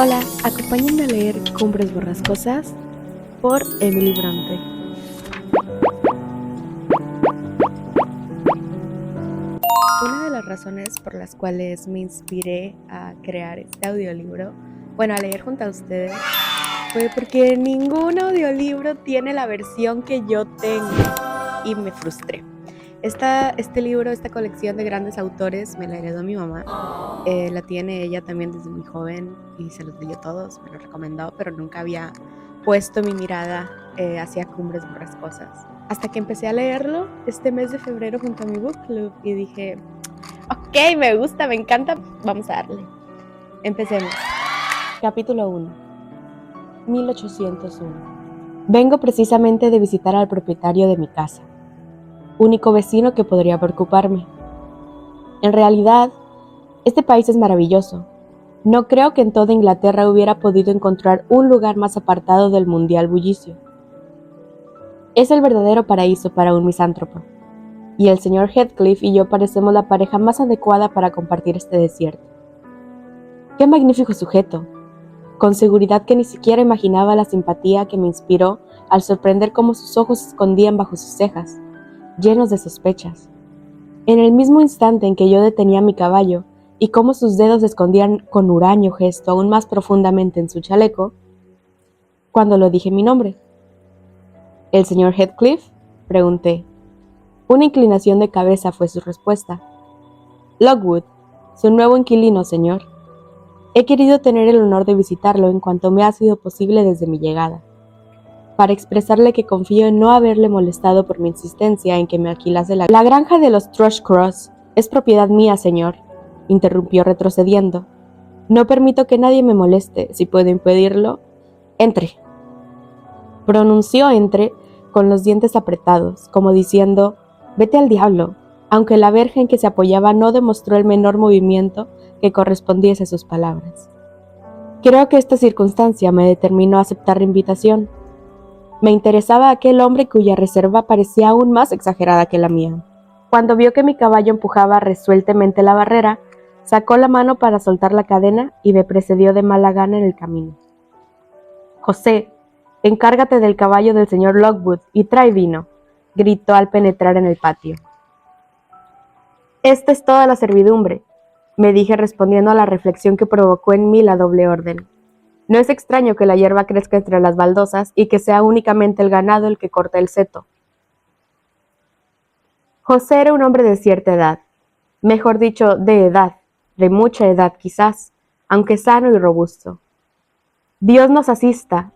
Hola, acompáñenme a leer Cumbres Borrascosas por Emily Bronte. Una de las razones por las cuales me inspiré a crear este audiolibro, a leer junto a ustedes, fue porque ningún audiolibro tiene la versión que yo tengo y me frustré. Este libro, esta colección de grandes autores, me la heredó mi mamá. La tiene ella también desde muy joven y se los leyó todos, me lo recomendó, pero nunca había puesto mi mirada hacia Cumbres Borrascosas. Hasta que empecé a leerlo este mes de febrero junto a mi book club y dije, ok, me gusta, me encanta, vamos a darle. Empecemos. Capítulo 1. 1801. Vengo precisamente de visitar al propietario de mi casa, único vecino que podría preocuparme. En realidad, este país es maravilloso. No creo que en toda Inglaterra hubiera podido encontrar un lugar más apartado del mundial bullicio. Es el verdadero paraíso para un misántropo, y el señor Heathcliff y yo parecemos la pareja más adecuada para compartir este desierto. ¡Qué magnífico sujeto! Con seguridad que ni siquiera imaginaba la simpatía que me inspiró al sorprender cómo sus ojos se escondían bajo sus cejas, llenos de sospechas. En el mismo instante en que yo detenía mi caballo, y cómo sus dedos se escondían con huraño gesto aún más profundamente en su chaleco, cuando lo dije mi nombre. ¿El señor Heathcliff?, pregunté. Una inclinación de cabeza fue su respuesta. Lockwood, su nuevo inquilino, señor. He querido tener el honor de visitarlo en cuanto me ha sido posible desde mi llegada, para expresarle que confío en no haberle molestado por mi insistencia en que me alquilase la granja de los Thrushcross. Es propiedad mía, señor, interrumpió retrocediendo. No permito que nadie me moleste. Si puedo impedirlo, entre. Pronunció entre con los dientes apretados, como diciendo, vete al diablo, aunque la verja en que se apoyaba no demostró el menor movimiento que correspondiese a sus palabras. Creo que esta circunstancia me determinó a aceptar la invitación. Me interesaba aquel hombre cuya reserva parecía aún más exagerada que la mía. Cuando vio que mi caballo empujaba resueltamente la barrera, sacó la mano para soltar la cadena y me precedió de mala gana en el camino. José, encárgate del caballo del señor Lockwood y trae vino, gritó al penetrar en el patio. Esta es toda la servidumbre, me dije respondiendo a la reflexión que provocó en mí la doble orden. No es extraño que la hierba crezca entre las baldosas y que sea únicamente el ganado el que corta el seto. José era un hombre de cierta edad, mejor dicho, de mucha edad quizás, aunque sano y robusto. Dios nos asista,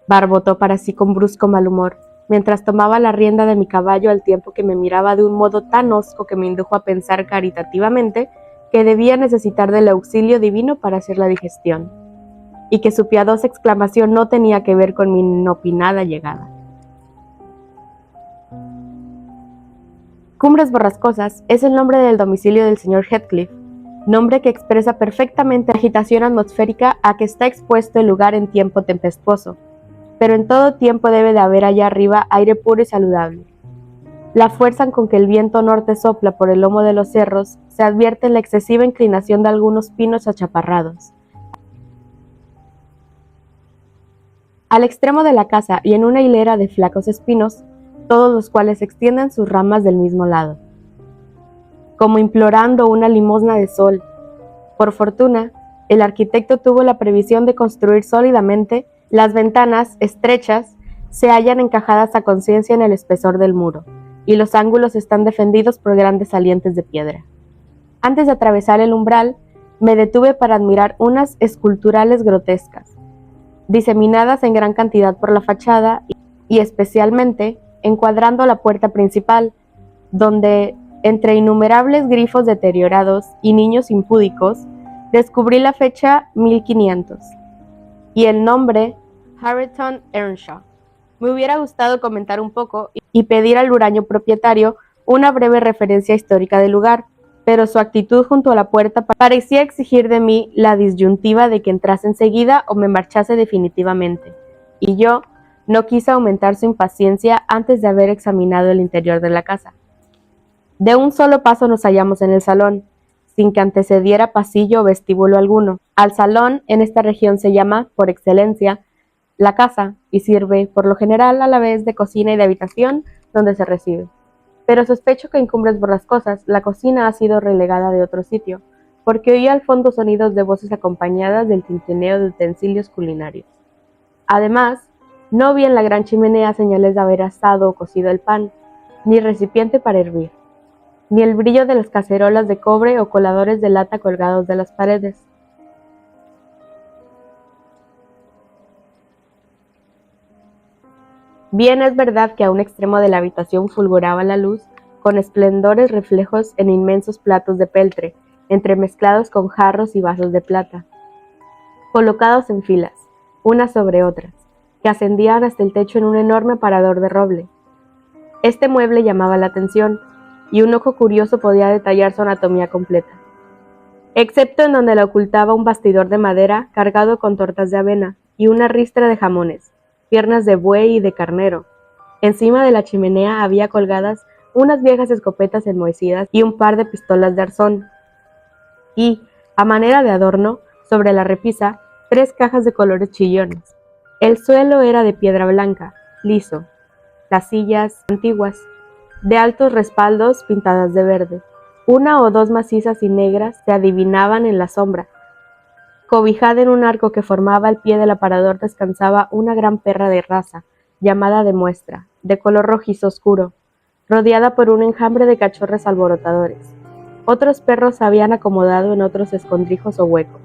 barbotó para sí con brusco mal humor, mientras tomaba la rienda de mi caballo al tiempo que me miraba de un modo tan hosco que me indujo a pensar caritativamente que debía necesitar del auxilio divino para hacer la digestión, y que su piadosa exclamación no tenía que ver con mi inopinada llegada. Cumbres Borrascosas es el nombre del domicilio del señor Heathcliff, nombre que expresa perfectamente la agitación atmosférica a que está expuesto el lugar en tiempo tempestuoso, pero en todo tiempo debe de haber allá arriba aire puro y saludable. La fuerza con que el viento norte sopla por el lomo de los cerros se advierte en la excesiva inclinación de algunos pinos achaparrados. Al extremo de la casa y en una hilera de flacos espinos, todos los cuales extienden sus ramas del mismo lado, como implorando una limosna de sol. Por fortuna, el arquitecto tuvo la previsión de construir sólidamente. Las ventanas, estrechas, se hallan encajadas a conciencia en el espesor del muro, y los ángulos están defendidos por grandes salientes de piedra. Antes de atravesar el umbral, me detuve para admirar unas esculturales grotescas, diseminadas en gran cantidad por la fachada y especialmente encuadrando la puerta principal, donde, entre innumerables grifos deteriorados y niños impúdicos, descubrí la fecha 1500 y el nombre Hareton Earnshaw. Me hubiera gustado comentar un poco y pedir al huraño propietario una breve referencia histórica del lugar, pero su actitud junto a la puerta parecía exigir de mí la disyuntiva de que entrase enseguida o me marchase definitivamente, y yo no quise aumentar su impaciencia antes de haber examinado el interior de la casa. De un solo paso nos hallamos en el salón, sin que antecediera pasillo o vestíbulo alguno. Al salón, en esta región se llama, por excelencia, la casa, y sirve, por lo general, a la vez de cocina y de habitación, donde se recibe. Pero sospecho que en Cumbres Borrascosas la cocina ha sido relegada de otro sitio, porque oía al fondo sonidos de voces acompañadas del tintineo de utensilios culinarios. Además, no vi en la gran chimenea señales de haber asado o cocido el pan, ni recipiente para hervir, ni el brillo de las cacerolas de cobre o coladores de lata colgados de las paredes. Bien es verdad que a un extremo de la habitación fulguraba la luz, con esplendores reflejos en inmensos platos de peltre, entremezclados con jarros y vasos de plata, colocados en filas, unas sobre otras, que ascendían hasta el techo en un enorme aparador de roble. Este mueble llamaba la atención, y un ojo curioso podía detallar su anatomía completa, excepto en donde la ocultaba un bastidor de madera cargado con tortas de avena y una ristra de jamones, piernas de buey y de carnero. Encima de la chimenea había colgadas unas viejas escopetas enmohecidas y un par de pistolas de arzón, y, a manera de adorno, sobre la repisa, 3 cajas de colores chillones. El suelo era de piedra blanca, liso, las sillas antiguas, de altos respaldos pintadas de verde. Una o dos macizas y negras se adivinaban en la sombra. Cobijada en un arco que formaba el pie del aparador descansaba una gran perra de raza, llamada de muestra, de color rojizo oscuro, rodeada por un enjambre de cachorros alborotadores. Otros perros se habían acomodado en otros escondrijos o huecos.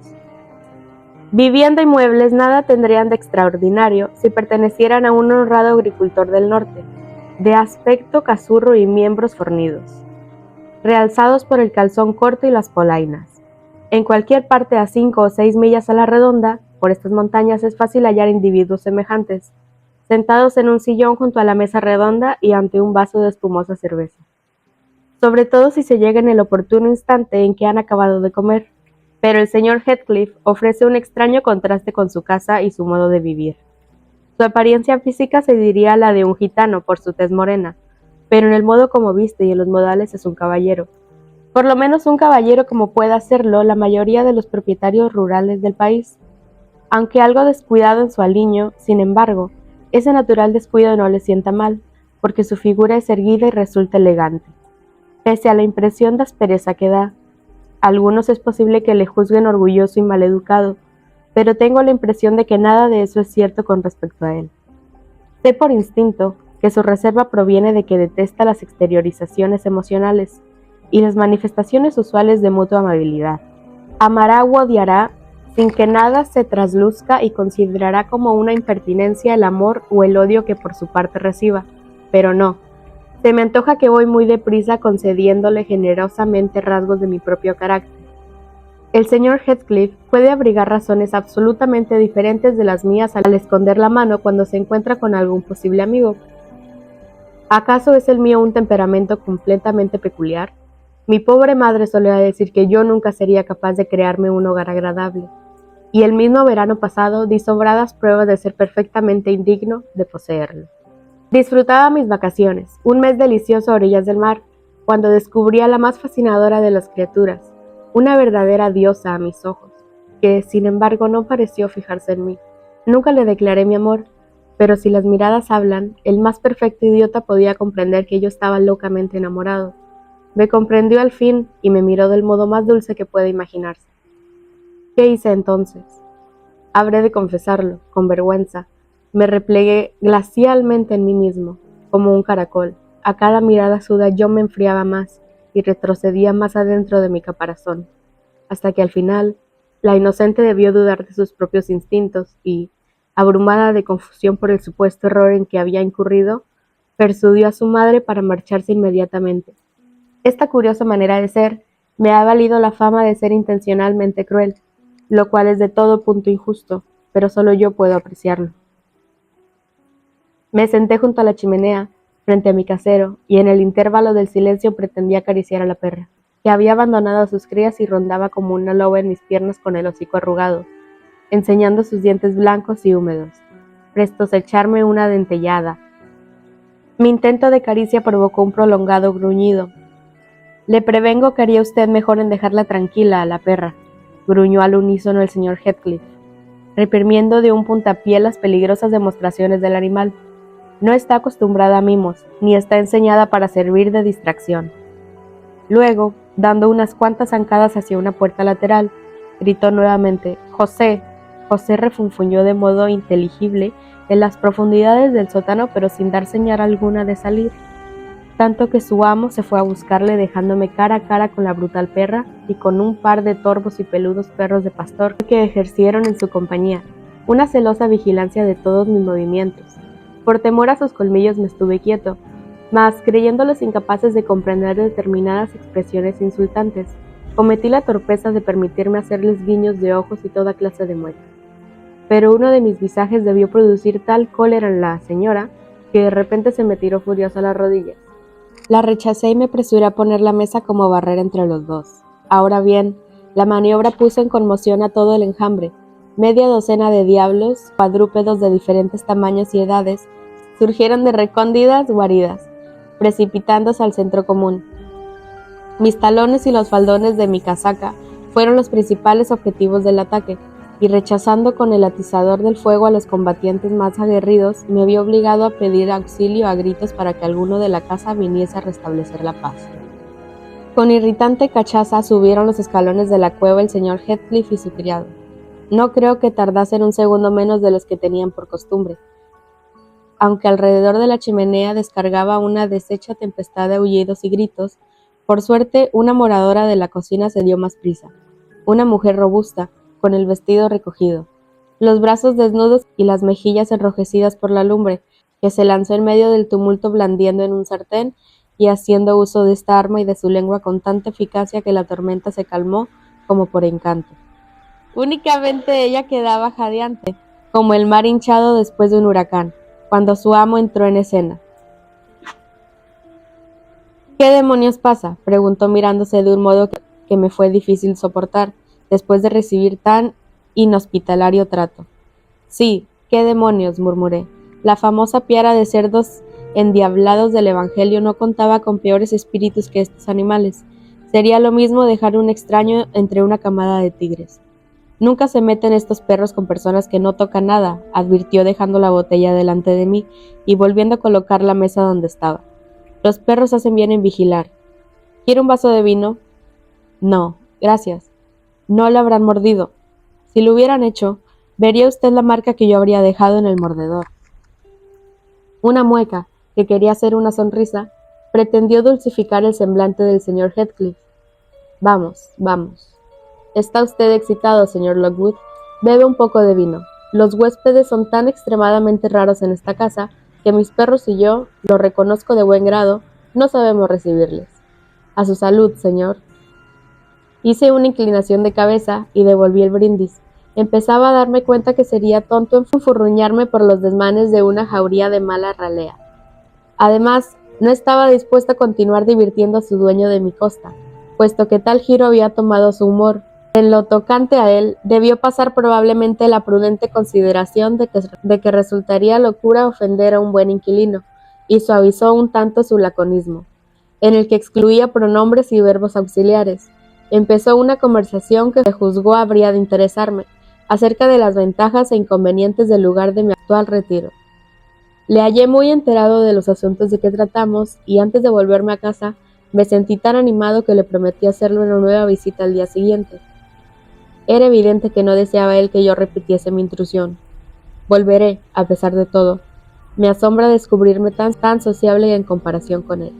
Vivienda y muebles nada tendrían de extraordinario si pertenecieran a un honrado agricultor del norte, de aspecto cazurro y miembros fornidos, realzados por el calzón corto y las polainas. En cualquier parte a 5 o 6 millas a la redonda, por estas montañas es fácil hallar individuos semejantes, sentados en un sillón junto a la mesa redonda y ante un vaso de espumosa cerveza. Sobre todo si se llega en el oportuno instante en que han acabado de comer. Pero el señor Heathcliff ofrece un extraño contraste con su casa y su modo de vivir. Su apariencia física se diría la de un gitano por su tez morena, pero en el modo como viste y en los modales es un caballero. Por lo menos un caballero como pueda serlo la mayoría de los propietarios rurales del país. Aunque algo descuidado en su aliño, sin embargo, ese natural descuido no le sienta mal, porque su figura es erguida y resulta elegante. Pese a la impresión de aspereza que da, algunos es posible que le juzguen orgulloso y maleducado, pero tengo la impresión de que nada de eso es cierto con respecto a él. Sé por instinto que su reserva proviene de que detesta las exteriorizaciones emocionales y las manifestaciones usuales de mutua amabilidad. Amará u odiará sin que nada se trasluzca y considerará como una impertinencia el amor o el odio que por su parte reciba, pero no. Se me antoja que voy muy deprisa concediéndole generosamente rasgos de mi propio carácter. El señor Heathcliff puede abrigar razones absolutamente diferentes de las mías al esconder la mano cuando se encuentra con algún posible amigo. ¿Acaso es el mío un temperamento completamente peculiar? Mi pobre madre solía decir que yo nunca sería capaz de crearme un hogar agradable, y el mismo verano pasado di sobradas pruebas de ser perfectamente indigno de poseerlo. Disfrutaba mis vacaciones, un mes delicioso a orillas del mar, cuando descubrí a la más fascinadora de las criaturas, una verdadera diosa a mis ojos, que, sin embargo, no pareció fijarse en mí. Nunca le declaré mi amor, pero si las miradas hablan, el más perfecto idiota podía comprender que yo estaba locamente enamorado. Me comprendió al fin y me miró del modo más dulce que puede imaginarse. ¿Qué hice entonces? Habré de confesarlo, con vergüenza. Me replegué glacialmente en mí mismo, como un caracol. A cada mirada suda yo me enfriaba más y retrocedía más adentro de mi caparazón, hasta que al final la inocente debió dudar de sus propios instintos y, abrumada de confusión por el supuesto error en que había incurrido, persuadió a su madre para marcharse inmediatamente. Esta curiosa manera de ser me ha valido la fama de ser intencionalmente cruel, lo cual es de todo punto injusto, pero solo yo puedo apreciarlo. Me senté junto a la chimenea, frente a mi casero, y en el intervalo del silencio pretendí acariciar a la perra, que había abandonado a sus crías y rondaba como una loba en mis piernas con el hocico arrugado, enseñando sus dientes blancos y húmedos, prestos a echarme una dentellada. Mi intento de caricia provocó un prolongado gruñido. Le prevengo que haría usted mejor en dejarla tranquila a la perra, gruñó al unísono el señor Heathcliff, reprimiendo de un puntapié las peligrosas demostraciones del animal. No está acostumbrada a mimos, ni está enseñada para servir de distracción. Luego, dando unas cuantas zancadas hacia una puerta lateral, gritó nuevamente: «José». José refunfuñó de modo inteligible en las profundidades del sótano, pero sin dar señal alguna de salir, tanto que su amo se fue a buscarle, dejándome cara a cara con la brutal perra y con un par de torvos y peludos perros de pastor que ejercieron en su compañía una celosa vigilancia de todos mis movimientos. Por temor a sus colmillos me estuve quieto, mas, creyéndolos incapaces de comprender determinadas expresiones insultantes, cometí la torpeza de permitirme hacerles guiños de ojos y toda clase de muecas. Pero uno de mis visajes debió producir tal cólera en la señora que de repente se me tiró furiosa a las rodillas. La rechacé y me apresuré a poner la mesa como barrera entre los dos. Ahora bien, la maniobra puso en conmoción a todo el enjambre. Media docena de diablos, cuadrúpedos de diferentes tamaños y edades, surgieron de recónditas guaridas, precipitándose al centro común. Mis talones y los faldones de mi casaca fueron los principales objetivos del ataque, y rechazando con el atizador del fuego a los combatientes más aguerridos, me vi obligado a pedir auxilio a gritos para que alguno de la casa viniese a restablecer la paz. Con irritante cachaza subieron los escalones de la cueva el señor Heathcliff y su criado. No creo que tardasen un segundo menos de los que tenían por costumbre, aunque alrededor de la chimenea descargaba una deshecha tempestad de aullidos y gritos. Por suerte, una moradora de la cocina se dio más prisa, una mujer robusta, con el vestido recogido, los brazos desnudos y las mejillas enrojecidas por la lumbre, que se lanzó en medio del tumulto blandiendo en un sartén y haciendo uso de esta arma y de su lengua con tanta eficacia que la tormenta se calmó como por encanto. Únicamente ella quedaba jadeante, como el mar hinchado después de un huracán, cuando su amo entró en escena. «¿Qué demonios pasa?», preguntó mirándose de un modo que me fue difícil soportar, después de recibir tan inhospitalario trato. «Sí, qué demonios», murmuré. La famosa piara de cerdos endiablados del Evangelio no contaba con peores espíritus que estos animales. Sería lo mismo dejar un extraño entre una camada de tigres. «Nunca se meten estos perros con personas que no tocan nada», advirtió dejando la botella delante de mí y volviendo a colocar la mesa donde estaba. «Los perros hacen bien en vigilar. ¿Quiere un vaso de vino?» «No, gracias». «No le habrán mordido. Si lo hubieran hecho, vería usted la marca que yo habría dejado en el mordedor». Una mueca, que quería hacer una sonrisa, pretendió dulcificar el semblante del señor Heathcliff. «Vamos, vamos. Está usted excitado, señor Lockwood. Bebe un poco de vino. Los huéspedes son tan extremadamente raros en esta casa que mis perros y yo, lo reconozco de buen grado, no sabemos recibirles. A su salud, señor». Hice una inclinación de cabeza y devolví el brindis. Empezaba a darme cuenta que sería tonto enfurruñarme por los desmanes de una jauría de mala ralea. Además, no estaba dispuesta a continuar divirtiendo a su dueño de mi costa, puesto que tal giro había tomado su humor. En lo tocante a él, debió pasar probablemente la prudente consideración de que resultaría locura ofender a un buen inquilino, y suavizó un tanto su laconismo, en el que excluía pronombres y verbos auxiliares. Empezó una conversación que juzgó habría de interesarme, acerca de las ventajas e inconvenientes del lugar de mi actual retiro. Le hallé muy enterado de los asuntos de que tratamos, y antes de volverme a casa, me sentí tan animado que le prometí hacerle una nueva visita al día siguiente. Era evidente que no deseaba él que yo repitiese mi intrusión. Volveré, a pesar de todo. Me asombra descubrirme tan sociable en comparación con él.